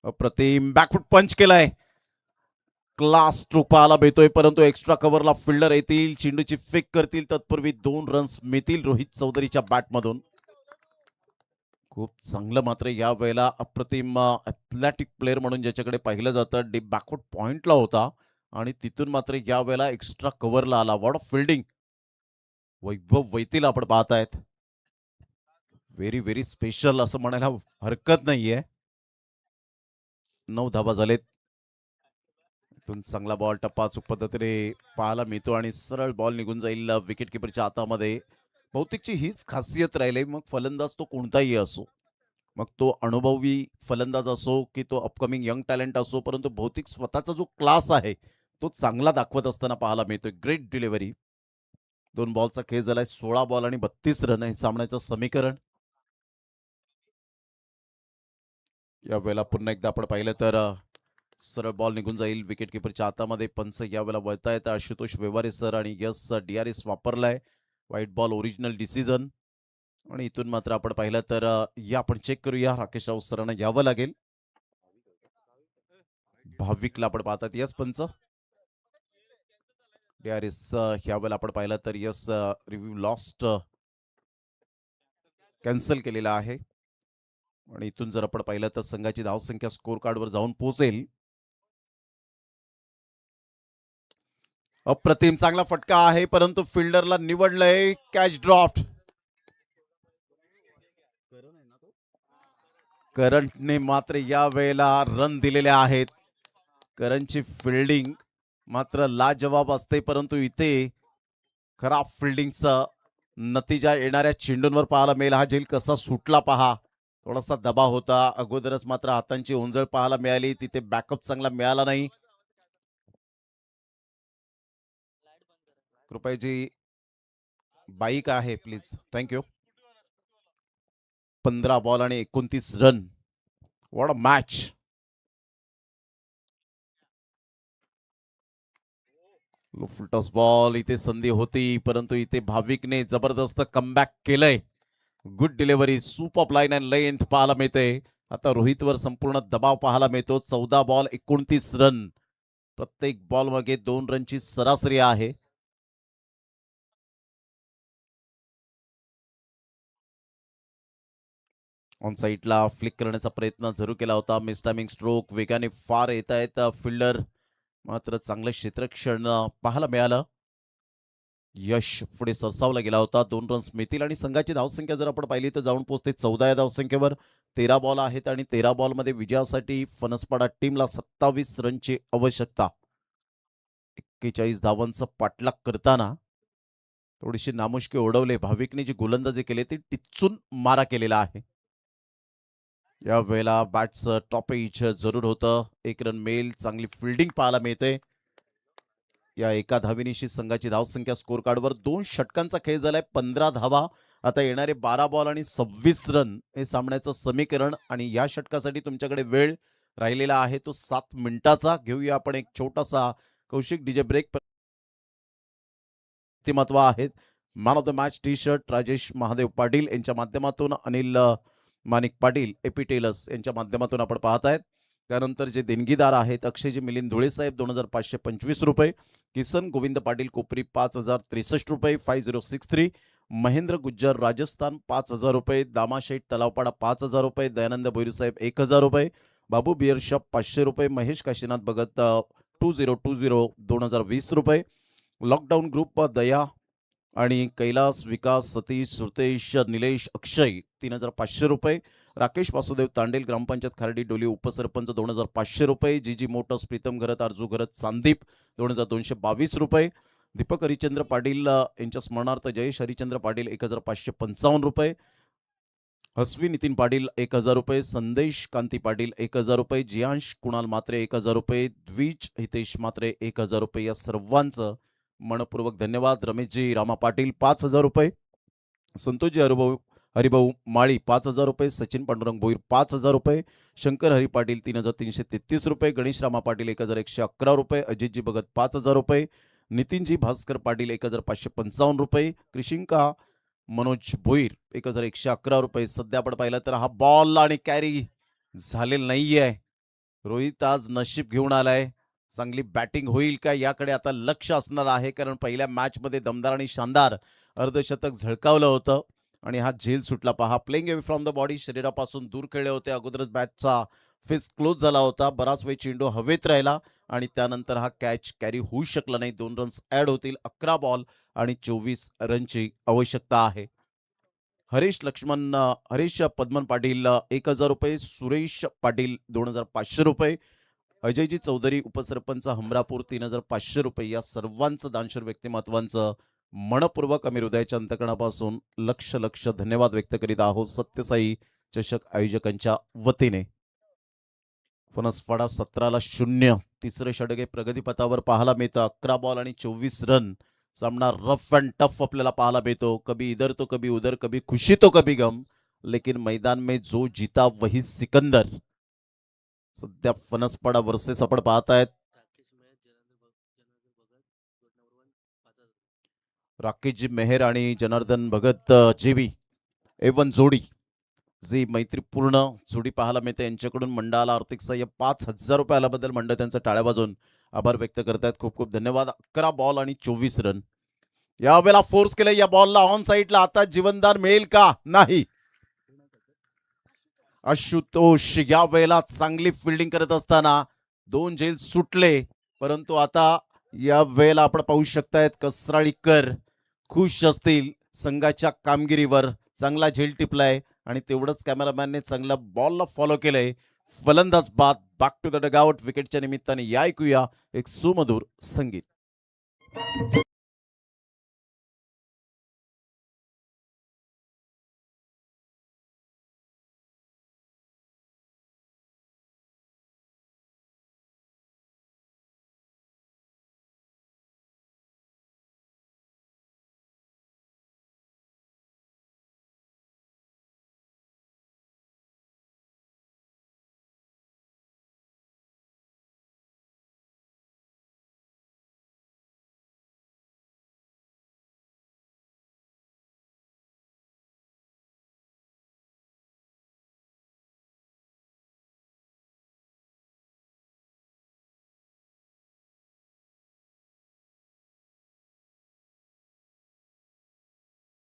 अप्रतिम बॅकफुट पंच केलाय. क्लास स्ट्रोक पाहायला मिळतोय, परंतु एक्स्ट्रा कव्हरला फिल्डर येतील, चेंडूची फेक करतील, तत्पूर्वी 2 रन्स मिळतील रोहित चौधरीच्या बॅटमधून. खूप चांगलं मात्र या वेळेला अप्रतिम ॲथलेटिक प्लेअर म्हणून ज्याच्याकडे पाहिलं जातं, डीप बॅकफुट पॉइंटला होता आणि तिथून मात्र या वेळेला एक्स्ट्रा कव्हरला आला. वॉट ऑफ फिल्डिंग वैभव वैतील आपण पाहतायत. व्हेरी व्हेरी स्पेशल असं म्हणायला हरकत नाहीये. 9 धावा झालेत. इथून चांगला बॉल टप्पा अचूक पद्धतीने पाहायला मिळतो आणि सरळ बॉल निघून जाईल विकेट किपरच्या हातामध्ये. बहुतेकची हीच खासियत राहिली. मग फलंदाज तो कोणताही असो, मग तो अनुभवी फलंदाज असो की तो अपकमिंग यंग टॅलेंट असो, परंतु बहुतेक स्वतःचा जो क्लास आहे तो चांगला दाखवत असताना पाहायला मिळतोय. Great delivery. 2 बॉलचा खेळ झालाय. 16 बॉल आणि 32 रन हे सामन्याचं समीकरण. या वेळेला पुन्हा एकदा आपण पाहिलं तर सरळ बॉल निघून जाईल विकेट किपरच्या हातामध्ये. पंच या वेळेला वळतायत आशुतोष व्यवहारे सर आणि यस DRS वापरलाय. White ball original decision. आणि इथून मात्र आपण पाहिलं तर या आपण चेक करूया. राकेश राऊत सरांना यावं लागेल. भाविकला आपण पाहतात. यस पंच. DRS ह्या वेळेला आपण पाहिलं तर यस रिव्ह्यू लॉस्ट कॅन्सल केलेला आहे. आणि इथून जर आपण पाहिलं तर संघाची धावसंख्या स्कोर कार्डवर जाऊन पोहोचेल. अप्रतिम चांगला फटका आहे, परंतु फिल्डरला निवडलंय. Catch draught. करंटने मात्र या वेळेला रन दिलेले आहेत. करंटची फिल्डिंग मात्र लाजवाब असते, परंतु इथे खराब फिल्डिंगचा नतीजा येणाऱ्या चेंडूंवर पाहायला मिळेल. हा झेल कसा सुटला पहा. थोडासा दबाव होता अगोदरच, मात्र हातांची ओंजळ पाहायला मिळाली. तिथे बॅकअप चांगला मिळाला नाही. कृपया जी बाईक आहे प्लीज, थँक्यू. 15 बॉल आणि 29 run. What a match. Full toss ball. इथे संधी होती, परंतु इथे भाविकने जबरदस्त कमबॅक केलंय. Good delivery. Super line and length पाहायला मिळते. आता रोहितवर संपूर्ण दबाव पाहायला मिळतो. 14 बॉल 29 रन. प्रत्येक बॉल मागे 2 रनची सरासरी आहे. ऑन साईडला फ्लिक करण्याचा प्रयत्न जरूर केला होता. Miss timing stroke. वेगाने फार येत आहेत फिल्डर, मात्र चांगलं क्षेत्ररक्षण पाहायला मिळालं. यश पुढे सरसावला गेला होता. 2 रन्स मिळतील आणि संघाची धावसंख्या जर आपण पाहिली तर जाऊन पोहोचते 14 या धावसंख्येवर. 13 बॉल आहेत आणि 13 बॉलमध्ये विजयासाठी फणसपाडा टीमला 27 रनची आवश्यकता. 41 धावांचा पाठलाग करताना थोडीशी नामुष्की ओढवले. भाविकने जी गोलंदाजी केली ती टिचून मारा केलेला आहे. या वेळेला बॅट्स टॉप एज जरूर होतं. 1 रन मिळेल. चांगली फिल्डिंग पाहायला मिळते. या एका धावेनिशी संघाची धावसंख्या स्कोर कार्डवर 2 षटकांचा खेळ झालाय. 15 धावा आता येणारे 12 बॉल आणि 26 रन हे सामन्याचं समीकरण आणि या षटकासाठी तुमच्याकडे वेळ राहिलेला आहे तो 7 मिनिटाचा. घेऊया आपण एक छोटासा कौशिक डीजे ब्रेक. व्यक्तिमत्व आहेत man of the match T shirt Rajesh Mahadev Patil यांच्या माध्यमातून अनिल माणिक पाटील एपी टेलर्स यांच्या माध्यमातून आपण पाहत आहेत. त्यानंतर जे देणगीदार आहेत अक्षयजी मिलिंद धुळे साहेब 2525 रुपये, किसन गोविंद पाटील कोपरी 5063 रुपये 5063, महेंद्र गुज्जर राजस्थान 5000 रुपये, दामाशेठ तलावपाडा 5000 रुपये, दयानंद भोईर साहेब 1000 रुपये, बाबू बियर शॉप 500 रुपये, महेश काशीनाथ भगत 2020 2020 रुपये, लॉकडाऊन ग्रुप दया आणि कैलास विकास सतीश सुतेश निलेश अक्षय 3500 रुपये, राकेश वासुदेव तांडेल ग्रामपंचायत खारडी डोली उपसरपंच 2500 रुपये, जीजी मोटर्स प्रीतम घरत आरजू घरत चांदीप 2222 रुपये, दीपक हरिचंद्र पाटील यांच्या स्मरणार्थ जयेश हरिचंद्र पाटील 1555 रुपये, हसवी नितीन पाटील 1000 रुपये, संदेश कांती पाटील 1000 रुपये, जियांश कुणाल मात्रे 1000 रुपये, द्विज हितेश मात्रे 1000 रुपये. या सर्वांचं मनपूर्वक धन्यवाद. रमेशजी रामा पाटील 5000 रुपये, संतोषजी हरिभाऊ माळी 5000 रुपये, सचिन पांडुरंग भोईर 5000 रुपये, शंकर हरी पाटील 3333 रुपये, गणेश रामा पाटील 1111 रुपये, अजितजी भगत 5000 रुपये, नितीनजी भास्कर पाटील 1555 रुपये, कृषिंका मनोज भोईर 1111 रुपये. सध्या आपण पाहिलं तर हा बॉल आणि कॅरी झालेला नाहीये. रोहित आज नशीब घेऊन आलाय. चांगली बॅटिंग होईल का याकडे आता लक्ष असणार आहे, कारण पहिल्या मॅचमध्ये दमदार आणि शानदार अर्धशतक झळकावलं होतं आणि हा झेल सुटला. पहा playing away from the body, शरीरापासून दूर खेळले होते. अगोदरच बॅटचा फेस क्लोज झाला होता, बराच वेळ चेंडू हवेत राहिला आणि त्यानंतर हा कॅच कॅरी होऊ शकला नाही. 2 रन्स ऍड होतील. 11 बॉल आणि 24 रनची आवश्यकता आहे. हरीश पद्मन पाटील 1000 रुपये, सुरेश पाटील 2500 रुपये, अजयजी चौधरी उपसरपंच हमरापूर 3500 रुपये. या सर्वांचं दानशूर व्यक्तिमत्वांचं मनपूर्वक आम्ही हृदयाच्या अंतकणापासून लक्ष धन्यवाद व्यक्त करीत आहोत सत्यसाई चषक आयोजकांच्या वतीने. फणसपाडा 17-0 तिसरे षटक प्रगतीपथावर पाहायला मिळतं. 11 बॉल आणि 24 रन. सामना रफ अँड टफ आपल्याला पाहायला मिळतो. कभी इधर तो कभी उधर, कभी खुशी तो कभी गम, लेकिन मैदान में जो जीता वही सिकंदर. सध्या फणसपाडा वर्सेस आपण पाहतायत राकेशजी मेहर आणि जनार्दन भगत जेवी एवन जोडी, जी मैत्रीपूर्ण जोडी पाहायला मिळते. यांच्याकडून मंडळाला आर्थिक सहाय्य 5000 रुपये आल्याबद्दल मंडळ त्यांचं टाळ्या वाजवून आभार व्यक्त करतायत. खूप खूप धन्यवाद. 11 बॉल आणि 24 रन. यावेळेला फोर्स केलं या बॉलला ऑन साईडला. आता जीवनदान मिळेल का? नाही. आशुतोष या वेळेला चांगली फिल्डिंग करत असताना 2 झेल सुटले, परंतु आता या वेळेला आपण पाहू शकतायत कसराळीकर खुश असतील संघाच्या कामगिरीवर. चांगला झेल टिपलाय आणि तेवढंच कॅमेरामॅनने चांगला बॉलला फॉलो केलंय. फलंदाज बाद बॅक टू द डगआउट. विकेटच्या निमित्ताने या ऐकूया एक सुमधुर संगीत.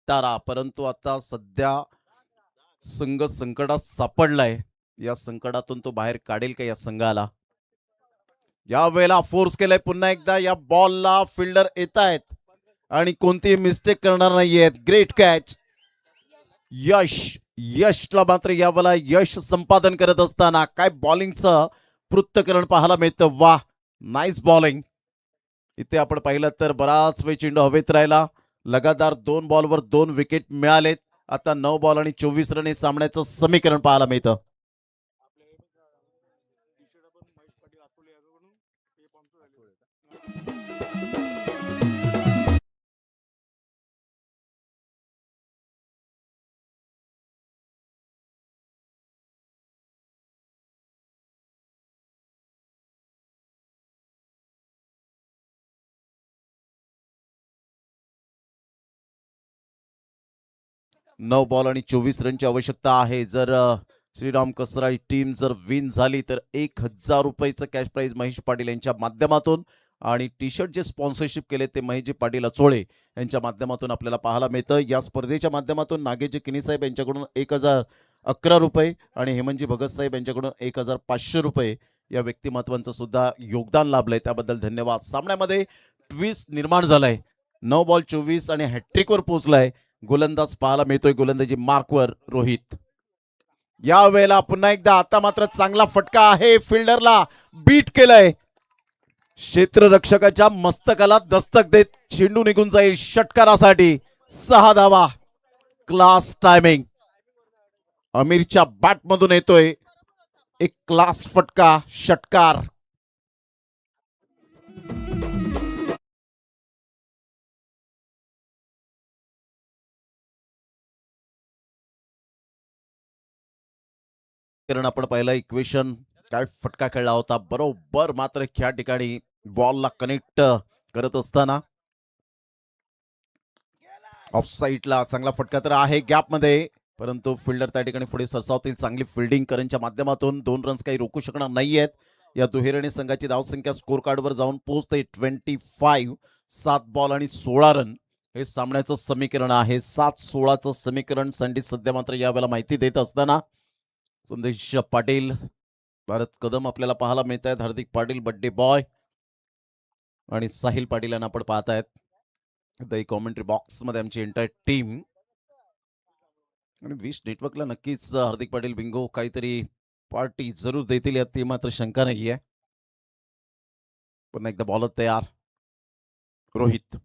तारा, परंतु आता सध्या संघ संकटात सापडलाय. या संकटातून तो बाहेर काढेल का या संघाला? या वेळेला फोर्स केलाय पुन्हा एकदा. या बॉलला फिल्डर येत आहेत आणि कोणतीही मिस्टेक करणार नाहीयेत. Great catch. यशला मात्र यावेळेला यश संपादन करत असताना काय बॉलिंगचं पृथक्करण पाहायला मिळतं. वाह, नाईस बॉलिंग. इथे आपण पाहिलं तर बराच वेळ चेंडू हवेत राहिला. लगातार 2 बॉलवर 2 विकेट मिळालेत. आता 9 बॉल आणि 24 रन हे सामन्याचं समीकरण पाहायला मिळतं. 9 बॉल आणि 24 रनची आवश्यकता आहे. जर श्रीराम कसराळी टीम जर विन झाली तर 1,000 रुपयाचं कॅश प्राइज महेश पाटील यांच्या माध्यमातून आणि टी शर्ट जे स्पॉन्सरशिप केले ते महेशजी पाटील अचोळे यांच्या माध्यमातून आपल्याला पाहायला मिळतं. या स्पर्धेच्या माध्यमातून नागेशजी किनी साहेब यांच्याकडून 1,011 रुपये आणि हेमंतजी भगत साहेब यांच्याकडून 1,500 रुपये या व्यक्तिमत्वांचं सुद्धा योगदान लाभलंय, त्याबद्दल धन्यवाद. सामन्यामध्ये ट्विस्ट निर्माण झालाय. 9 बॉल 24 आणि हॅट्रिकवर पोहोचलाय. गोलंदाज पाहायला मिळतोय, गोलंदाजी मार्कवर रोहित. या वेळेला पुन्हा एकदा आता मात्र चांगला फटका आहे. फिल्डरला बीट केलंय. क्षेत्ररक्षकाच्या मस्तकाला दस्तक देत चेंडू निघून जाईल षटकारासाठी. 6 धावा. Class timing. अमीरच्या बॅट मधून येतोय एक क्लास फटका, षटकार. कारण आपण पहिला इक्वेशन काय फटका खेळला होता बरोबर, मात्र ह्या ठिकाणी बॉलला कनेक्ट करत असताना ऑफ साईडला चांगला फटका तर आहे गॅपमध्ये, परंतु फिल्डर त्या ठिकाणी पुढे सरसावतील. चांगली फिल्डिंग करनच्या माध्यमातून 2 रन्स काही रोखू शकणार नाहीयेत. या दुहेरीने संघाची धावसंख्या स्कोर कार्डवर जाऊन पोहोचते 25. 7 बॉल आणि 16 रन हे सामन्याचं समीकरण आहे. 7-16चं समीकरण संधी सध्या मात्र यावेळेला माहिती देत असताना संदेश पाटील, भारत कदम आपल्याला पाहायला मिळत आहेत. हार्दिक पाटील बड्डे बॉय आणि साहिल पाटील यांना आपण पाहतायत द कॉमेंट्री बॉक्स मध्ये आमची एंटायर टीम. आणि विश नेटवर्कला नक्कीच हार्दिक पाटील बिंगो काहीतरी पार्टी जरूर देतील यात ती मात्र शंका नाहीये. पुन्हा एकदा बॉलर तयार. रोहित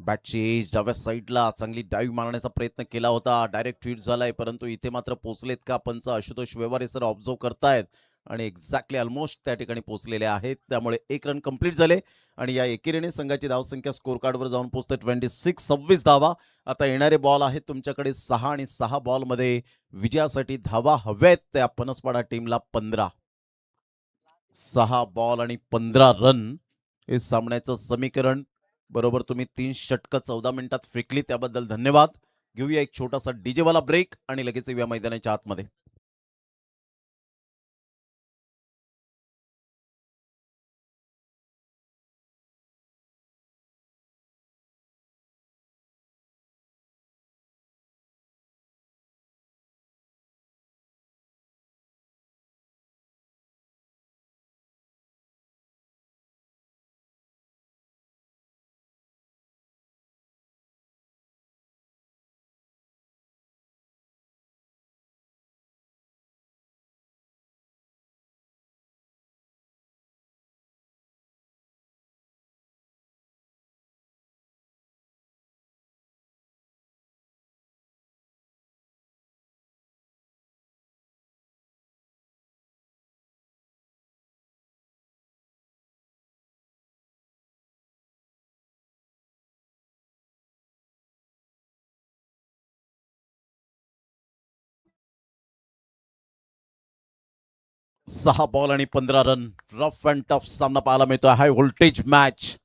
बॅटची एज डाव्या साईडला चांगली डाईव्ह मारण्याचा प्रयत्न केला होता. डायरेक्ट फीट झालाय, परंतु इथे मात्र पोहोचलेत का पंच आशुतोष व्यवहारे सर ऑब्झर्व करतायत आणि एक्झॅक्टली ऑलमोस्ट त्या ठिकाणी पोहोचलेले आहेत. त्यामुळे 1 रन कंप्लीट झाले आणि या एकेरीने संघाची धावसंख्या स्कोर कार्डवर जाऊन पोहोचते 26 धावा. आता येणारे बॉल आहेत तुमच्याकडे 6 आणि 6 बॉलमध्ये विजयासाठी धावा हव्यात त्या पनसपाडा टीमला 15. 6 बॉल आणि 15 रन हे सामन्याचं समीकरण. बरोबर तुम्ही 3 षटकं 14 मिनिटात फेकली, त्याबद्दल धन्यवाद. घेऊया एक छोटासा डीजे वाला ब्रेक आणि लगेच येऊया मैदानाच्या आतमध्ये. सहा बॉल आणि 15 रन. रफ अँड टफ सामना पाहायला मिळतोय. High voltage match.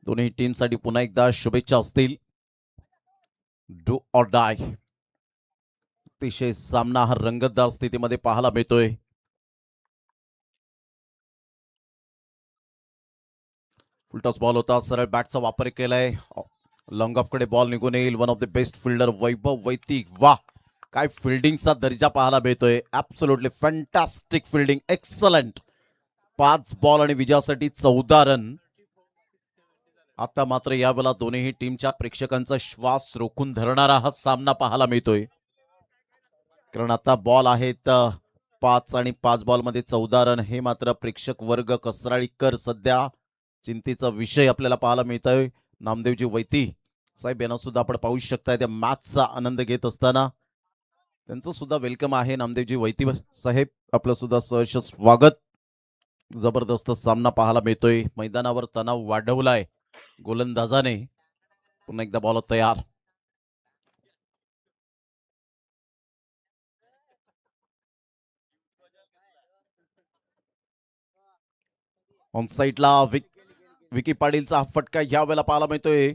दोन्ही टीमसाठी पुन्हा एकदा शुभेच्छा असतील. Do or die. अतिशय सामना हा रंगतदार स्थितीमध्ये पाहायला मिळतोय. फुलटॉस बॉल होता, सरळ बॅटचा वापर केलाय. लॉंग ऑफ कडे बॉल निघून येईल. One of the best fielder Vaibhav Vaitik. वाह, काय फिल्डिंगचा दर्जा पाहायला मिळतोय. Absolutely fantastic fielding, excellent. 5 ball आणि विजयासाठी 14 रन. आता मात्र यावेळेला दोन्ही टीमच्या प्रेक्षकांचा श्वास रोखून धरणारा हा सामना पाहायला मिळतोय. कारण आता बॉल आहेत 5 आणि 5 बॉलमध्ये 14 रन. हे मात्र प्रेक्षक वर्ग कसराळीकर सध्या चिंतेचा विषय आपल्याला पाहायला मिळतोय. नामदेवजी वैती साहेब यांना सुद्धा आपण पाहू शकताय त्या मॅचचा आनंद घेत असताना. त्यांचं सुद्धा वेलकम आहे. नामदेवजी वैती साहेब, आपलं सुद्धा सहर्ष स्वागत. जबरदस्त सामना पाहायला मिळतोय. मैदानावर तणाव वाढवलाय गोलंदाजाने. पुन्हा एकदा बॉल तयार. ऑन साईडला विकी पाटीलचा हा फटका या वेळेला पाहायला मिळतोय.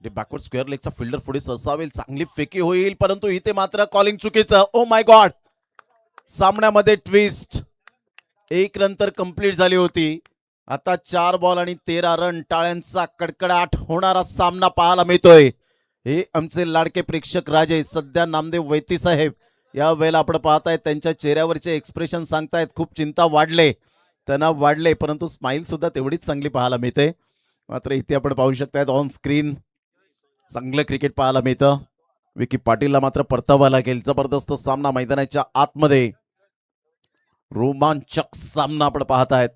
बॅकवर्ड स्क्वेअर लेगचा फिल्डर पुढे सरसावेल, चांगली फेकी होईल, परंतु इथे मात्र कॉलिंग चुकीचं. ओ माय गॉड, सामन्यामध्ये ट्विस्ट. एक रन तर कंप्लीट झाली होती. आता 4 बॉल आणि 13 रन, टाळ्यांचा कडकडाट होणारा सामना पाहायला मिळतोय. हे आमचे लाडके प्रेक्षक राजे, सध्या नामदेव वैती साहेब या वेळेला आपण पाहतायत त्यांच्या चेहऱ्यावरचे एक्सप्रेशन सांगतायत खूप चिंता वाढले, तणाव वाढले, परंतु स्माइल सुद्धा तेवढीच चांगली पाहायला मिळते. मात्र इथे आपण पाहू शकतायत ऑन स्क्रीन चांगलं क्रिकेट पाहायला मिळतं. विकी पाटीलला मात्र परतावा लागेल. जबरदस्त सामना मैदानाच्या आतमध्ये, रोमांचक सामना आपण पाहत आहेत.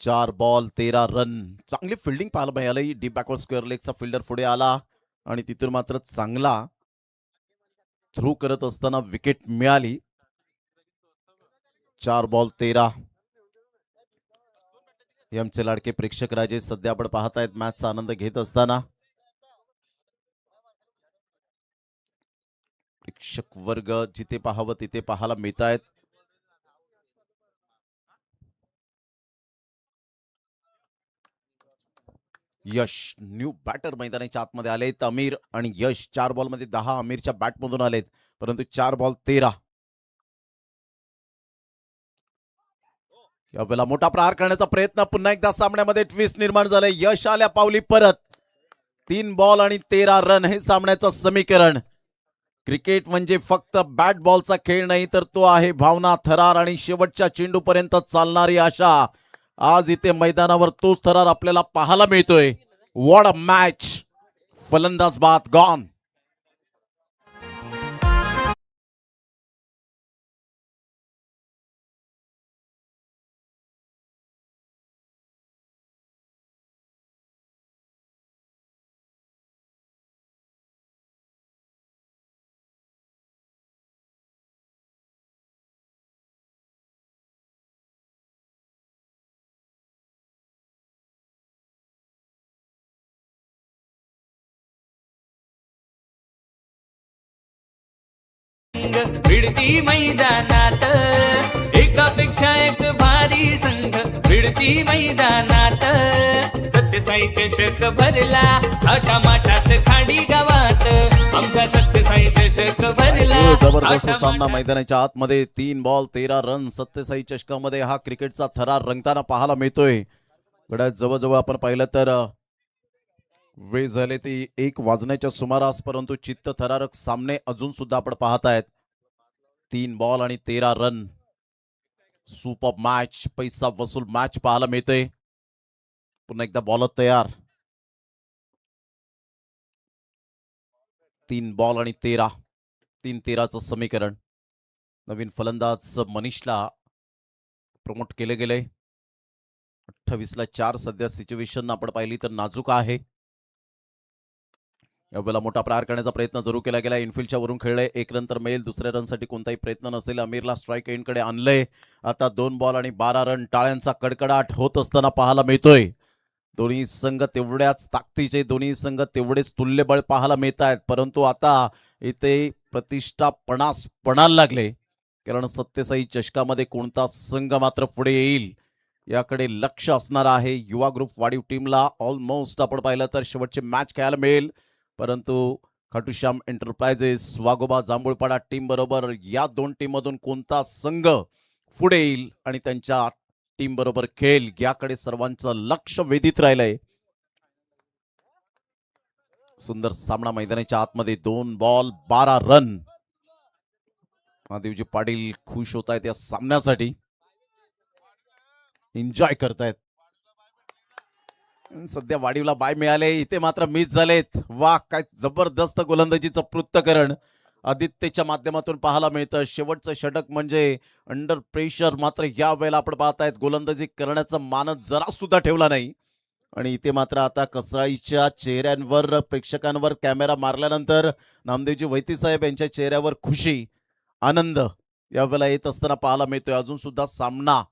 चार बॉल 13 रन, चांगली फिल्डिंग पाहायला मिळाली. डीप बॅकवर्ड स्क्वेअर लेगचा फिल्डर पुढे आला आणि तिथून मात्र चांगला थ्रू करत असताना विकेट मिळाली. 4 बॉल 13. हे आमचे लाडके प्रेक्षक राजे सध्या आपण पाहतायत मॅचचा आनंद घेत असताना. प्रेक्षक वर्ग जिथे पाहावं तिथे पाहायला मिळत आहेत. यश न्यू बॅटर मैदानाच्या आतमध्ये आलेत. अमीर आणि यश 4 बॉल मध्ये 10 अमीरच्या बॅट मधून आलेत, परंतु 4 बॉल 13. यावेळेला मोठा प्रहार करण्याचा प्रयत्न, पुन्हा एकदा सामन्यामध्ये ट्विस्ट निर्माण झाले. यश आल्या पावली परत. 3 बॉल आणि 13 रन हे सामन्याचं समीकरण. क्रिकेट म्हणजे फक्त बॅट बॉलचा खेळ नाही, तर तो आहे भावना, थरार आणि शेवटच्या चेंडूपर्यंत चालणारी आशा. आज इथे मैदानावर तोच थरार आपल्याला पाहायला मिळतोय. What a match. फलंदाज बाद गॉन. भिडती मैदानात एकापेक्षा एक भारी संघ, भिडती मैदानात सत्यसाई चषक भरला थाटामाटात खाडी गावात, आमचा सत्यसाई चषक भरला. जबरदस्त सामना मैदानाच्या आतमध्ये. 3 बॉल 13 रन. सत्यसाई चषकामध्ये हा क्रिकेटचा थरार रंगताना पाहायला मिळतोय. गड्या जवळजवळ आपण पाहिलं तर वेळ झाले ती 1 वाजण्याच्या सुमारास, परंतु चित्त थरारक सामने अजून सुद्धा आपण पाहत आहेत. 3 बॉल आणि 13 रन. सुपर मॅच, पैसा वसूल मॅच पाहायला मिळते. पुन्हा एकदा बॉलर तयार. 3 बॉल आणि 13. 3-13चं समीकरण. नवीन फलंदाज मनीषला प्रमोट केले गेले. 28ला 4 सध्या सिच्युएशन आपण पाहिली तर नाजूक आहे. यावेळेला मोठा प्रहार करण्याचा प्रयत्न जरूर केला गेला. इनफिल्डच्या वरून खेळले. 1 रन तर मिळेल. दुसऱ्या रनसाठी कोणताही प्रयत्न नसेल. अमीरला स्ट्राईक एंडकडे आणलंय. आता 2 बॉल आणि 12 रन. टाळ्यांचा कडकडाट होत असताना पाहायला मिळतोय. दोन्ही संघ तेवढ्याच ताकदीचे, दोन्ही संघ तेवढेच तुल्यबळ पाहायला मिळत आहेत, परंतु आता इथे प्रतिष्ठा पणाला लागले. कारण सत्यसाई चषकामध्ये कोणता संघ मात्र पुढे येईल याकडे लक्ष असणार आहे. युवा ग्रुप वाडीव टीमला ऑलमोस्ट आपण पाहिलं तर शेवटचे मॅच खेळायला मिळेल, परंतु खाटूश्याम एंटरप्राइजेस वाघोबा जांभूळपाडा टीम बरोबर या 2 टीम मधून कोणता संघ पुढे येईल आणि त्यांच्या टीम बरोबर खेळ याकडे सर्वांचं लक्ष वेधित राहिलंय. सुंदर सामना मैदानाच्या आतमध्ये. 2 बॉल 12 रन. महादेवजी पाटील खुश होत आहेत या सामन्यासाठी, एन्जॉय करतायत. सध्या वाडीवला बाय मिळाले, इथे मात्र मिस झालेत. वा, काय जबरदस्त गोलंदाजीचं पृथ्थकरण आदित्यच्या माध्यमातून पाहायला मिळतं. शेवटचं षटक म्हणजे अंडर प्रेशर. मात्र या वेळेला आपण पाहतायत गोलंदाजी करण्याचा मानस जरा सुद्धा ठेवला नाही. आणि इथे मात्र आता कसराईच्या चेहऱ्यांवर, प्रेक्षकांवर कॅमेरा मारल्यानंतर नामदेवजी वैती साहेब यांच्या चेहऱ्यावर खुशी, आनंद यावेळेला येत असताना पाहायला मिळतोय. अजून सुद्धा सामना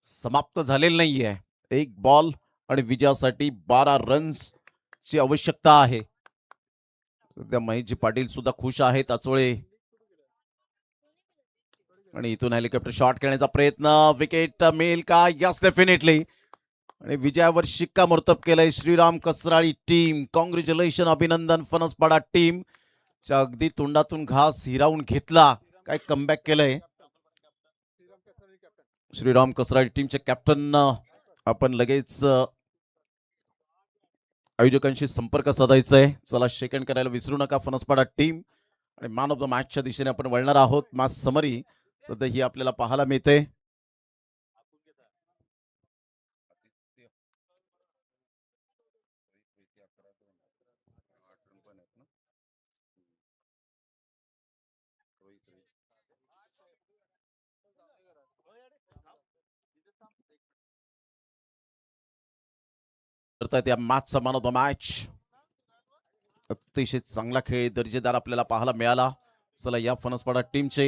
समाप्त झालेला नाहीये. 1 बॉल आणि विजयासाठी 12 रन्सची आवश्यकता आहे. सध्या महेशजी पाटील सुद्धा खुश आहेत. अचोळे आणि इथून हेलिकॉप्टर शॉट खेळण्याचा प्रयत्न, विकेट मिळेल का? Yes, definitely. आणि विजयावर शिक्कामोर्तब केलंय श्रीराम कसराळी टीम. कॉंग्रॅच्युलेशन, अभिनंदन फणसपाडा टीम. च्या अगदी तोंडातून घास हिरावून घेतला. काय कमबॅक केलंय श्रीराम कसराळी टीमचे कॅप्टन. आपण लगेच आयोजकांशी संपर्क साधायचा आहे. चला, सेकंड करायला विसरू नका फणसपाडा टीम. आणि मॅन ऑफ द मॅचच्या दिशेने आपण वळणार आहोत. मॅच समरी सध्या ही आपल्याला पाहायला मिळते. करतायत या मॅचचा मॅन ऑफ द मॅच. अतिशय चांगला खेळ, दर्जेदार आपल्याला पाहायला मिळाला. चला, या फणसपाडा टीमचे